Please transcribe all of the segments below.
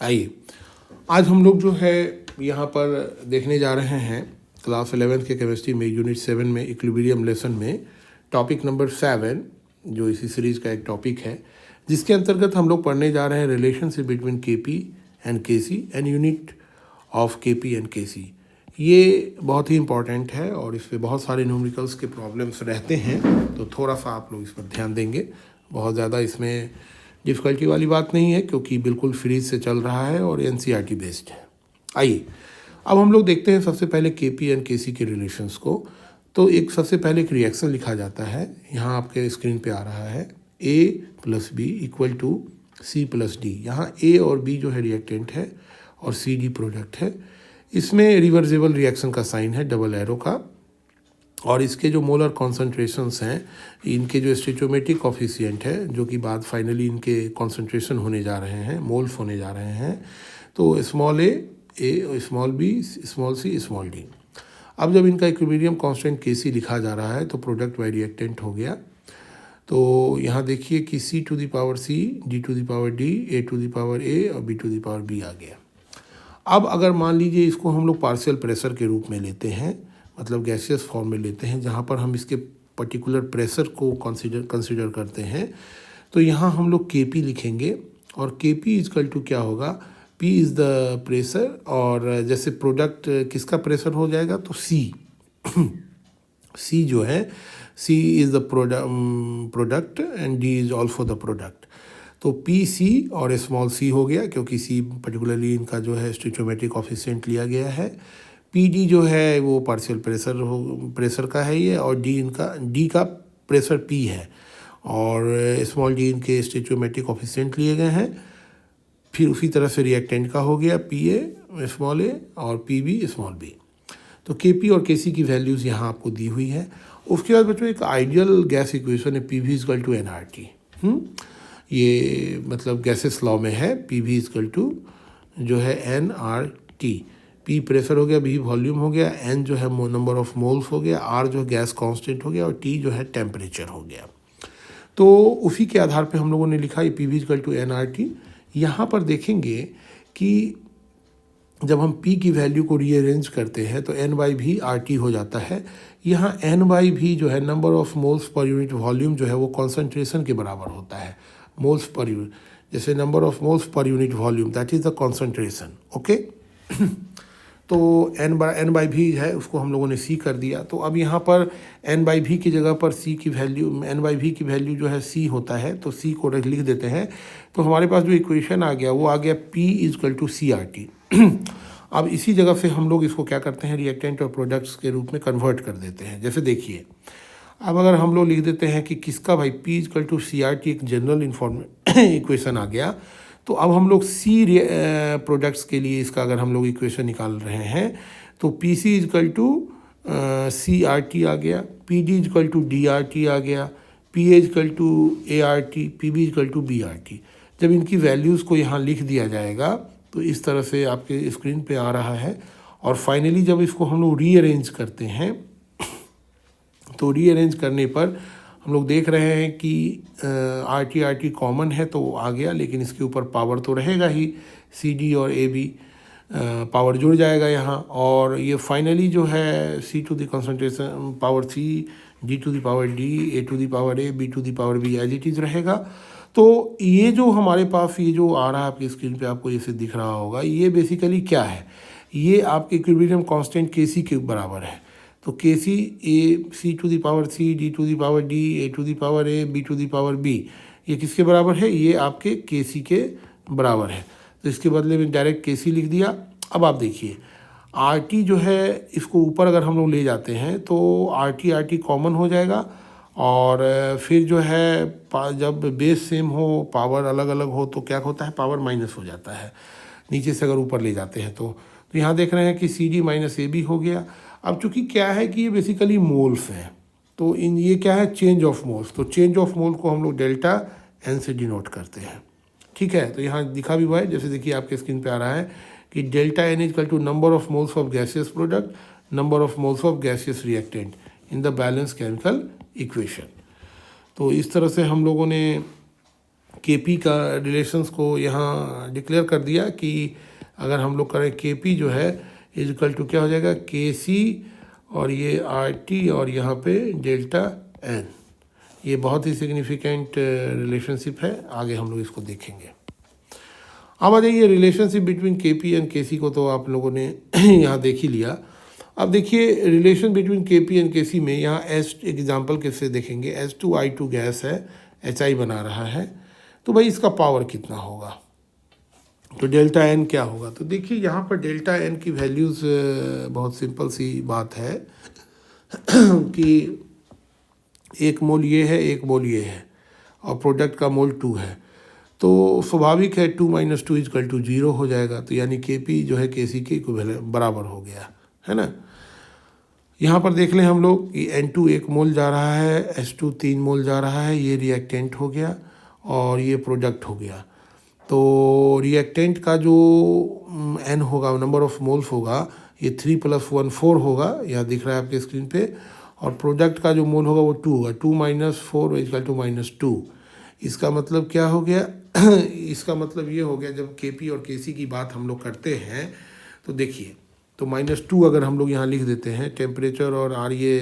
आइए, आज हम लोग जो है यहाँ पर देखने जा रहे हैं क्लास 11th के केमिस्ट्री में यूनिट 7 में इक्विलिब्रियम लेसन में टॉपिक नंबर 7, जो इसी सीरीज़ का एक टॉपिक है, जिसके अंतर्गत हम लोग पढ़ने जा रहे हैं relationship between KP and KC and unit of KP and KC. ये बहुत ही इम्पॉर्टेंट है और इस पर बहुत सारे न्यूमेरिकल्स के प्रॉब्लम्स रहते हैं, तो थोड़ा सा आप लोग इस पर ध्यान देंगे। बहुत ज़्यादा इसमें डिफ़िकल्टी वाली बात नहीं है क्योंकि बिल्कुल फ्रीज से चल रहा है और एनसीईआरटी बेस्ड है। आइए, अब हम लोग देखते हैं सबसे पहले केपी एंड केसी के रिलेशंस को। तो एक सबसे पहले एक रिएक्शन लिखा जाता है, यहाँ आपके स्क्रीन पे आ रहा है, A plus B equal to C plus D. यहाँ A और B जो है रिएक्टेंट है और सी डी प्रोडक्ट है। इसमें रिवर्सिबल रिएक्शन का साइन है डबल एरो का, और इसके जो मोलर कॉन्सेंट्रेशंस हैं, इनके जो स्टोइचोमेट्रिक कॉफिशिएंट है, जो कि बाद फाइनली इनके कॉन्सेंट्रेशन होने जा रहे हैं, मोल्स होने जा रहे हैं, तो स्मॉल ए, small B, small C, small D. अब जब इनका इक्विलिब्रियम कांस्टेंट केसी लिखा जा रहा है तो प्रोडक्ट बाय रिएक्टेंट हो गया। तो यहाँ देखिए कि C to the power C, D to the power D, A to the power A और B to the power B आ गया। अब अगर मान लीजिए इसको हम लोग पार्शियल प्रेशर के रूप में लेते हैं, मतलब गैसियस फॉर्म में लेते हैं, जहाँ पर हम इसके पर्टिकुलर प्रेशर को कंसिडर करते हैं, तो यहाँ हम लोग केपी लिखेंगे और केपी इजकल टू क्या होगा, पी इज़ द प्रेशर, और जैसे प्रोडक्ट किसका प्रेशर हो जाएगा तो सी सी जो है, C is the product and D is also the product. तो पी सी और स्मॉल सी हो गया क्योंकि सी पर्टिकुलरली इनका जो है स्टोइचोमेट्रिक कॉफिशिएंट लिया गया है। पी डी जो है वो पार्शियल प्रेशर का है ये, और डी का प्रेशर पी है, और स्मॉल डी इनके स्टोइचोमेट्रिक कॉफिशिएंट लिए गए हैं। फिर उसी तरह से रिएक्टेंट का हो गया पी ए स्मॉल ए और पी बी स्मॉल बी। तो के पी और के सी की वैल्यूज़ यहाँ आपको दी हुई है। उसके बाद बच्चों एक आइडियल गैस इक्वेशन है, P V equal to N R T. ये मतलब गैसेस लॉ में है, पी वी इजकल टू जो है N R T. P pressure हो गया, बी वॉल्यूम हो गया, एन जो है नंबर ऑफ मोल्स हो गया, आर जो गैस कांस्टेंट हो गया, और टी जो है टेम्परेचर हो गया। तो उसी के आधार पे हम लोगों ने लिखा ये P V equal to N R T. यहाँ पर देखेंगे कि जब हम P की वैल्यू को रीअरेंज करते हैं तो N बाई भी आर टी हो जाता है। यहाँ N बाई भी जो है number of moles per unit volume जो है वो कॉन्सेंट्रेशन के बराबर होता है। मोल्स पर यूनिट, जैसे number of moles per unit volume, that is the concentration. Okay तो N बाई भी है, उसको हम लोगों ने C कर दिया। तो अब यहाँ पर N बाई भी की जगह पर C की वैल्यू, N बाई भी की वैल्यू जो है C होता है, तो C को लिख देते हैं। तो हमारे पास जो इक्वेशन आ गया वो आ गया P equal to C R T. अब इसी जगह से हम लोग इसको क्या करते हैं, रिएक्टेंट और प्रोडक्ट्स के रूप में कन्वर्ट कर देते हैं। जैसे देखिए, अब अगर हम लोग लिख देते हैं कि किसका भाई P equal to C R T, एक जनरल इक्वेशन आ गया। तो अब हम लोग सी प्रोडक्ट्स के लिए इसका अगर हम लोग इक्वेशन निकाल रहे हैं तो P C equal to C R T आ गया, P D equal to D R T आ गया, P A equal to A R T, P B equal to B R T. जब इनकी वैल्यूज़ को यहाँ लिख दिया जाएगा तो इस तरह से आपके स्क्रीन पे आ रहा है। और फाइनली जब इसको हम लोग रीअरेंज करते हैं तो रीअरेंज करने पर हम लोग देख रहे हैं कि आर टी कॉमन है तो आ गया, लेकिन इसके ऊपर पावर तो रहेगा ही, सी डी और ए बी पावर जुड़ जाएगा यहाँ। और ये फाइनली जो है C to the concentration power C, D to the power D, A to the power A, B to the power B as it is रहेगा। तो ये जो हमारे पास ये जो आ रहा है आपकी स्क्रीन पे, आपको ये दिख रहा होगा, ये बेसिकली क्या है, ये आपके इक्विलिब्रियम कांस्टेंट के सी के बराबर है। तो K C A, C to the power C, D to the power D, A to the power A, B to the power B, ये किसके बराबर है, ये आपके के सी के बराबर है। तो इसके बदले में डायरेक्ट के सी लिख दिया। अब आप देखिए आर टी जो है, इसको ऊपर अगर हम लोग ले जाते हैं तो आर टी कॉमन हो जाएगा, और फिर जो है जब बेस सेम हो, पावर अलग अलग हो, तो क्या होता है, पावर माइनस हो जाता है नीचे से अगर ऊपर ले जाते हैं तो यहाँ देख रहे हैं कि C D minus A B हो गया। अब चूँकि क्या है कि ये बेसिकली मोल्स हैं, तो इन ये क्या है, चेंज ऑफ मोल्स। तो चेंज ऑफ मोल को हम लोग डेल्टा एन से डिनोट करते हैं। ठीक है, तो यहाँ दिखा भी हुआ है, जैसे देखिए आपके स्क्रीन पे आ रहा है कि delta N equal to number of moles of gaseous product, number of moles of gaseous reactant in the balance chemical equation. तो इस तरह से हम लोगों ने केपी का रिलेशंस को यहाँ डिक्लेयर कर दिया कि अगर हम लोग करें केपी जो है इजकल टू क्या हो जाएगा, केसी और ये आरटी और यहाँ पे डेल्टा एन। ये बहुत ही सिग्निफिकेंट रिलेशनशिप है, आगे हम लोग इसको देखेंगे। अब आ जाइए रिलेशनशिप बिटवीन केपी एंड केसी को तो आप लोगों ने यहाँ देख ही लिया। अब देखिए रिलेशन बिटवीन केपी एंड केसी में यहाँ एस एग्जाम्पल कैसे देखेंगे। H2I2 गैस है, HI बना रहा है, तो भाई इसका पावर कितना होगा, तो डेल्टा एन क्या होगा। तो देखिए यहाँ पर डेल्टा एन की वैल्यूज़ बहुत सिंपल सी बात है कि एक मोल ये है, एक मोल ये है और प्रोडक्ट का मोल 2 है, तो स्वाभाविक है 2 - 2 = 0 हो जाएगा। तो यानी केपी जो है केसी के इक्विवेलेंट बराबर हो गया है ना। यहाँ पर देख लें हम लोग कि N2 1 मोल जा रहा है, H2 3 मोल जा रहा है, ये रिएक्टेंट हो गया और ये प्रोडक्ट हो गया। तो रिएक्टेंट का जो N होगा, नंबर ऑफ मोल्स होगा, ये 3 + 1 4 होगा, यहाँ दिख रहा है आपके स्क्रीन पे। और प्रोडक्ट का जो मोल होगा वो 2 होगा, 2 - 4 = -2। इसका मतलब क्या हो गया इसका मतलब ये हो गया, जब केपी और केसी की बात हम लोग करते हैं तो देखिए, तो -2 अगर हम लोग यहाँ लिख देते हैं, टेम्परेचर और आर ये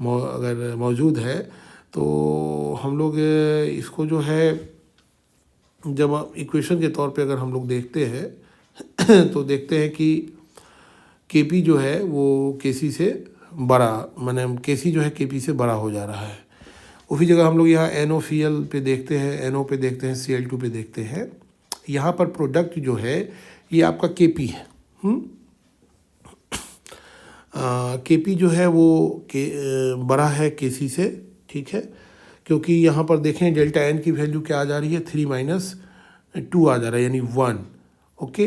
अगर मौजूद है, तो हम लोग इसको जो है जब इक्वेशन के तौर पे अगर हम लोग देखते हैं तो देखते हैं कि केपी जो है वो केसी से बड़ा, माने केसी जो है केपी से बड़ा हो जा रहा है। उसी जगह हम लोग यहाँ NOCl पे देखते हैं, NO पे देखते हैं, Cl2 पे देखते हैं। यहाँ पर प्रोडक्ट जो है ये आपका केपी है। केपी जो है वो बड़ा है केसी से, ठीक है, क्योंकि यहाँ पर देखें डेल्टा एन की वैल्यू क्या आ जा रही है, 3 - 2 आ जा रहा है, यानी 1। ओके,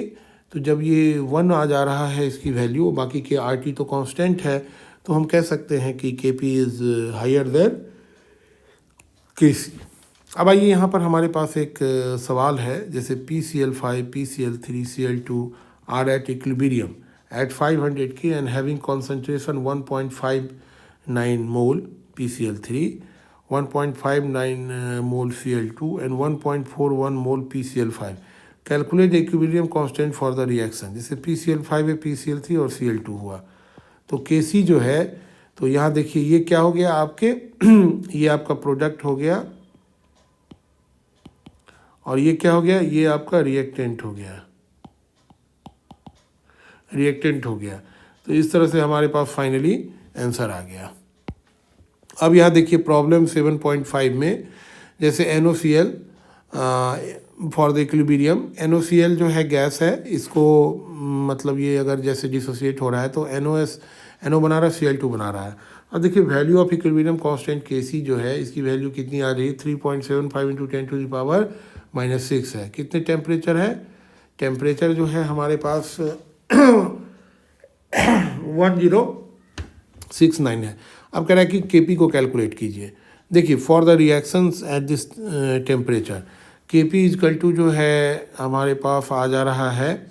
तो जब ये 1 आ जा रहा है इसकी वैल्यू, बाकी के RT तो कांस्टेंट है, तो हम कह सकते हैं कि केपी इज़ हायर देन केसी। अब आइए यहाँ पर हमारे पास एक सवाल है, जैसे PCl5, PCl3, Cl2 are at equilibrium at 500 K and having concentration 1.59 mole PCl3, 1.59 mole Cl2 and 1.41 mole PCl5. Calculate the equilibrium constant for the reaction। जैसे PCl5 है, PCl3 और Cl2 हुआ, तो Kc जो है, तो यहाँ देखिए ये क्या हो गया आपके ये आपका प्रोडक्ट हो गया और ये क्या हो गया, ये आपका रिएक्टेंट हो गया, रिएक्टेंट हो गया। तो इस तरह से हमारे पास फाइनली आंसर आ गया। अब यहाँ देखिए प्रॉब्लम 7.5 में, जैसे NOCl for the equilibrium, NOCl जो है गैस है, इसको मतलब ये अगर जैसे डिसोसिएट हो रहा है तो NO बना रहा है, Cl2 बना रहा है। अब देखिए value of equilibrium constant Kc जो है, इसकी वैल्यू कितनी आ रही है, 3.75 × 10⁻⁻⁶ है। कितने टेम्परेचर है, टेम्परेचर जो है हमारे पास 1069 है। अब कह रहा है कि केपी को कैलकुलेट कीजिए। देखिए for the reactions at this temperature, KP = जो है हमारे पास आ जा रहा है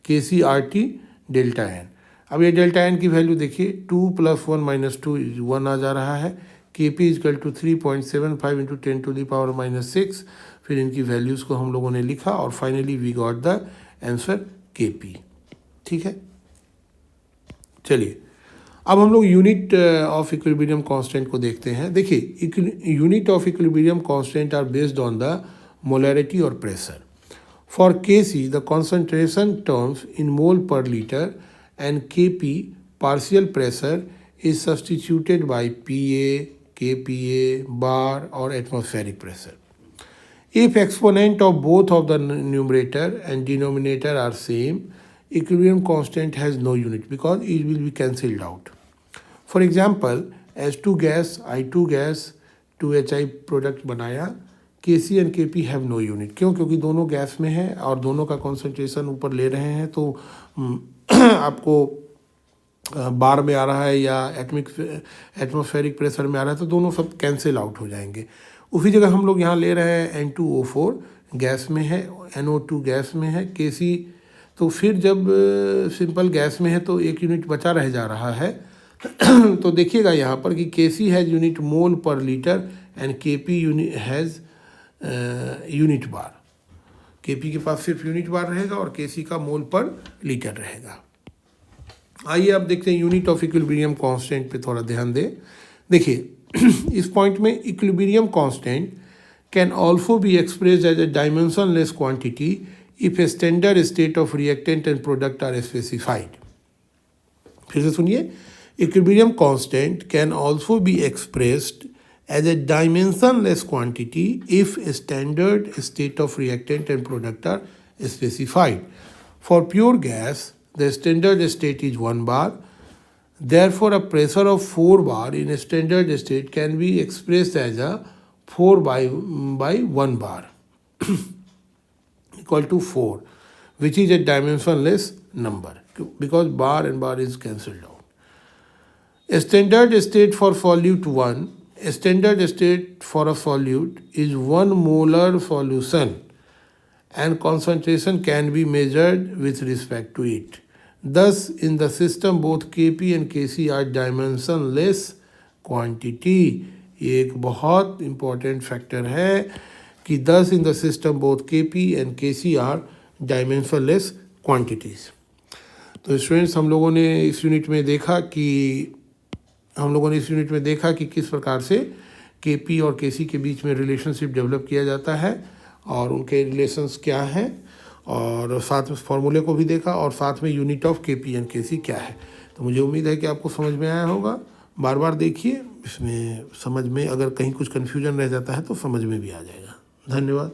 KcRT डेल्टा एन। अब ये डेल्टा एन की वैल्यू देखिए, 2 + 1 - 2 1 आ जा रहा है। केपी = 3.75 × 10⁻⁻⁶। फिर इनकी वैल्यूज़ को हम लोगों ने लिखा और finally we got the answer KP. ठीक है, चलिए अब हम लोग यूनिट ऑफ इक्विलिब्रियम कांस्टेंट को देखते हैं। देखिए unit of equilibrium constant are based on the molarity और pressure. For Kc the concentration terms in mole per litre and Kp partial pressure is substituted by Pa, Kpa, bar और atmospheric pressure. If exponent of both of the numerator and denominator are same, equilibrium constant has no unit because it will be cancelled out. For example, H2 gas, I2 gas, 2HI product बनाया, Kc and Kp have no unit। क्यों? क्योंकि दोनों gas में है और दोनों का concentration ऊपर ले रहे हैं, तो आपको बार में आ रहा है या एटमॉस्फेरिक प्रेशर में आ रहा है, तो दोनों सब कैंसिल आउट हो जाएंगे। उसी जगह हम लोग यहाँ ले रहे हैं N2O4 गैस में है, NO2 गैस में है, Kc, तो फिर जब सिंपल गैस में है तो एक यूनिट बचा रह जा रहा है तो देखिएगा यहाँ पर कि Kc has unit mole per litre and Kp unit has unit bar. KP के पास सिर्फ यूनिट बार रहेगा और केसी का मोल पर लीटर रहेगा। आइए अब देखते हैं यूनिट ऑफ इक्विलिब्रियम कांस्टेंट पे थोड़ा ध्यान दें। देखिए इस पॉइंट में equilibrium constant can also be expressed as a dimensionless quantity if a standard state of reactant and product are specified. फिर से सुनिए, equilibrium constant can also be expressed as a dimensionless quantity if a standard state of reactant and product are specified. For pure gas, the standard state is 1 bar. Therefore, a pressure of 4 bar in a standard state can be expressed as a 4 by 1 bar equal to 4, which is a dimensionless number because bar and bar is cancelled out. A standard state for solute 1. A standard state for a solute is 1 molar solution and concentration can be measured with respect to it. Thus, in the system, both Kp and Kc are dimensionless quantity. ये एक बहुत important factor है कि thus in the system both Kp and Kc are dimensionless quantities. तो students हम लोगों ने इस यूनिट में देखा कि किस प्रकार से केपी और केसी के बीच में रिलेशनशिप डेवलप किया जाता है और उनके रिलेशंस क्या हैं, और साथ में फॉर्मूले को भी देखा और साथ में यूनिट ऑफ केपी एंड केसी क्या है। तो मुझे उम्मीद है कि आपको समझ में आया होगा। बार बार देखिए, इसमें समझ में अगर कहीं कुछ कन्फ्यूजन रह जाता है तो समझ में भी आ जाएगा। धन्यवाद।